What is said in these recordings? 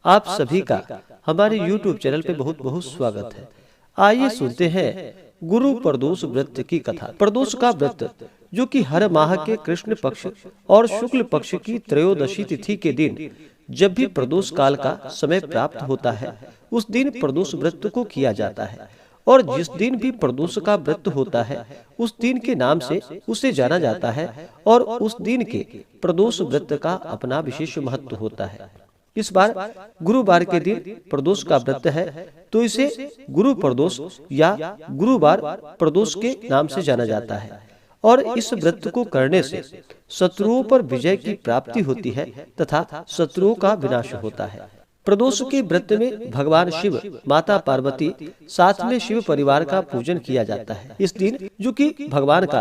आप सभी का हमारे YouTube चैनल पे बहुत बहुत स्वागत है। आइए सुनते हैं गुरु प्रदोष व्रत की कथा। प्रदोष का व्रत जो कि हर माह के कृष्ण पक्ष और शुक्ल पक्ष की त्रयोदशी तिथि के दिन जब भी प्रदोष काल का समय प्राप्त होता है, उस दिन प्रदोष व्रत को किया जाता है। और जिस दिन भी प्रदोष का व्रत होता है, उस दिन के नाम से उसे जाना जाता है और उस दिन के प्रदोष व्रत का अपना विशेष महत्व होता है। इस बार गुरुवार के दिन प्रदोष का व्रत है, तो इसे गुरु प्रदोष या गुरुवार प्रदोष के नाम से जाना जाता है। और इस व्रत को करने से शत्रुओं पर विजय की प्राप्ति होती है तथा शत्रुओं का विनाश होता है। प्रदोष के व्रत में भगवान शिव, माता पार्वती, साथ में शिव परिवार का पूजन किया जाता है। इस दिन जो कि भगवान का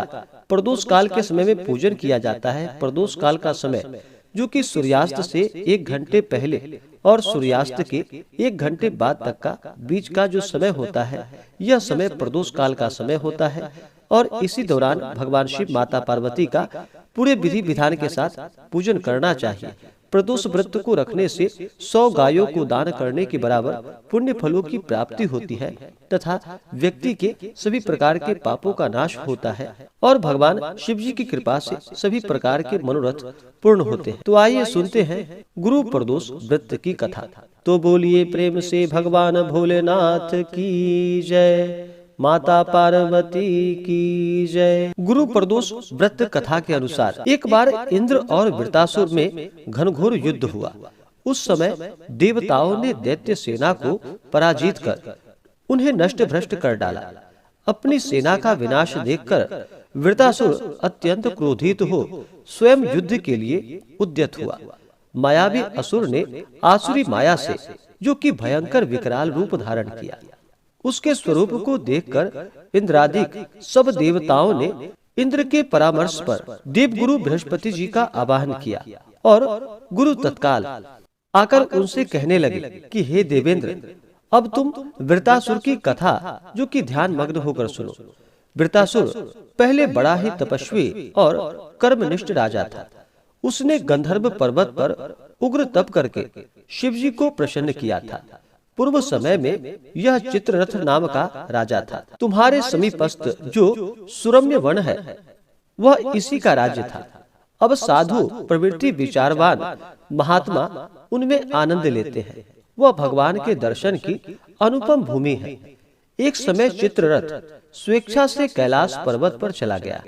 प्रदोष काल के समय में पूजन किया जाता है। प्रदोष काल का समय जो कि सूर्यास्त से 1 घंटे पहले और सूर्यास्त के 1 घंटे बाद तक का बीच का जो समय होता है, यह समय प्रदोष काल का समय होता है। और इसी दौरान भगवान शिव, माता पार्वती का पूरे विधि विधान के साथ पूजन करना चाहिए। प्रदोष व्रत को रखने से 100 गायों को दान करने के बराबर पुण्य फलों की प्राप्ति होती है तथा व्यक्ति के सभी प्रकार के पापों का नाश होता है और भगवान शिव जी की कृपा से सभी प्रकार के मनोरथ पूर्ण होते हैं। तो आइए सुनते हैं गुरु प्रदोष व्रत की कथा। तो बोलिए प्रेम से भगवान भोलेनाथ की जय, माता पार्वती की जय। गुरु प्रदोष व्रत कथा के अनुसार एक बार इंद्र और वृत्रासुर में घनघोर युद्ध हुआ। उस समय देवताओं ने दैत्य सेना को पराजित कर उन्हें नष्ट भ्रष्ट कर डाला। अपनी सेना का विनाश देखकर वृत्रासुर अत्यंत क्रोधित हो स्वयं युद्ध के लिए उद्यत हुआ। मायावी असुर ने आसुरी माया से, जो कि भयंकर विकराल रूप धारण किया, उसके स्वरूप को देखकर इंद्रादिक सब देवताओं ने इंद्र के परामर्श पर देवगुरु बृहस्पति जी का आवाहन किया और गुरु तत्काल आकर उनसे कहने लगे कि हे देवेंद्र, अब तुम वृत्रासुर की कथा जो कि ध्यान मग्न होकर सुनो। वृत्रासुर पहले बड़ा ही तपस्वी और कर्मनिष्ठ राजा था। उसने गंधर्व पर्वत पर उग्र तप करके शिव जी को प्रसन्न किया था। पूर्व समय में यह चित्ररथ नाम का राजा था। तुम्हारे समीपस्थ जो सुरम्य वन है, वह इसी का राज्य था। अब साधु, प्रवृत्ति, विचारवान महात्मा उनमें आनंद लेते हैं। वह भगवान के दर्शन की अनुपम भूमि है। एक समय चित्ररथ स्वेच्छा से कैलाश पर्वत पर चला गया।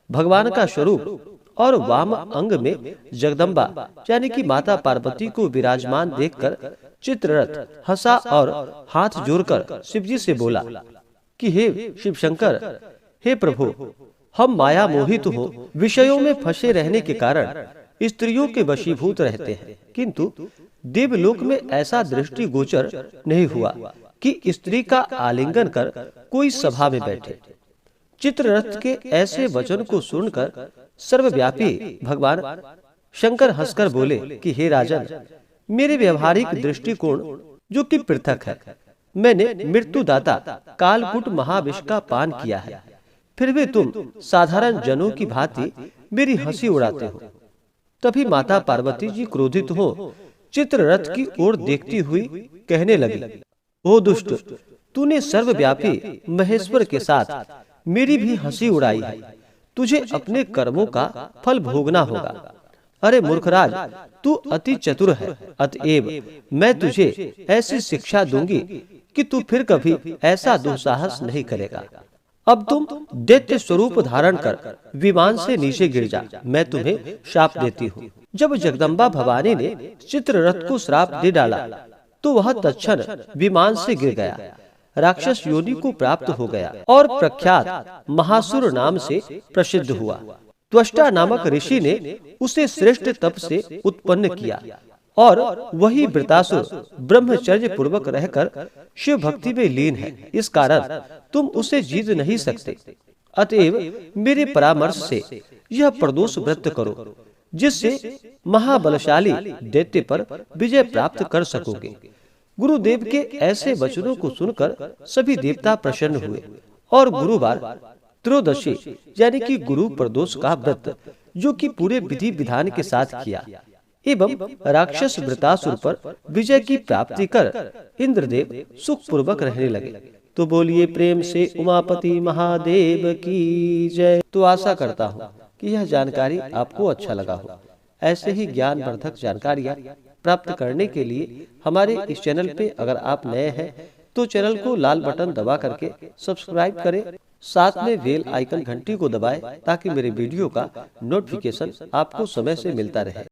भगवान का स्वरूप और वाम अंग में जगदम्बा यानी कि माता पार्वती को विराजमान देखकर चित्ररथ हंसा और हाथ जोड़कर शिव जी से बोला कि हे शिव शंकर, हे प्रभु, हम माया मोहित हो विषयों में फंसे रहने के कारण स्त्रियों के वशीभूत रहते हैं, किंतु देवलोक में ऐसा दृष्टि गोचर नहीं हुआ कि स्त्री का आलिंगन कर कोई सभा में बैठे। चित्ररथ के ऐसे वचन को सुनकर सर्वव्यापी भगवान शंकर हंसकर बोले कि हे राजन, मेरे व्यवहारिक दृष्टिकोण जो कि पृथक है। मैंने मृत्युदाता कालकूट महाविष का पान किया है, फिर भी तुम साधारण जनों की भांति मेरी हंसी उड़ाते हो। तभी माता पार्वती जी क्रोधित हो चित्ररथ की ओर देखती हुई कहने लगी, ओ दुष्ट, तूने सर्वव्यापी महेश्वर के साथ मेरी भी हंसी उड़ाई है। तुझे अपने कर्मों का फल भोगना होगा। अरे मूर्खराज, तू अति चतुर है, अतएव मैं तुझे ऐसी शिक्षा दूंगी कि तू फिर कभी ऐसा दुस्साहस नहीं करेगा। अब तुम दैत्य स्वरूप धारण कर विमान से नीचे गिर जा, मैं तुम्हें श्राप देती हूँ। जब जगदम्बा भवानी ने चित्ररथ को श्राप दे डाला, तो वह तत्क्षण विमान से गिर गया, राक्षस योनि को प्राप्त हो गया और प्रख्यात महासुर नाम से प्रसिद्ध हुआ। त्वष्टा नामक ऋषि ने उसे श्रेष्ठ तप से उत्पन्न किया और वही वृत्रासुर ब्रह्मचर्य पूर्वक रहकर शिव भक्ति में लीन है। इस कारण तुम उसे जीत नहीं सकते। अतएव मेरे परामर्श से यह प्रदोष व्रत करो, जिससे महाबलशाली दैत्य पर विजय प्राप्त कर सकोगे। गुरुदेव के ऐसे वचनों को सुनकर सभी देवता प्रसन्न हुए और गुरुवार त्रयोदशी यानी कि गुरु प्रदोष का व्रत जो कि पूरे विधि विधान के साथ किया। एवं राक्षस वृतासुर पर विजय की प्राप्ति कर इंद्रदेव सुख पूर्वक रहने लगे। तो बोलिए प्रेम से उमापति महादेव की जय। तो आशा करता हूँ कि यह जानकारी आपको अच्छा लगा हो। ऐसे ही ज्ञानवर्धक जानकारियाँ प्राप्त करने के लिए हमारे इस चैनल पे अगर आप नए हैं तो चैनल को लाल बटन दबा करके सब्सक्राइब करें, साथ में बेल आइकन घंटी को दबाएं ताकि मेरे वीडियो का नोटिफिकेशन आपको समय से मिलता रहे।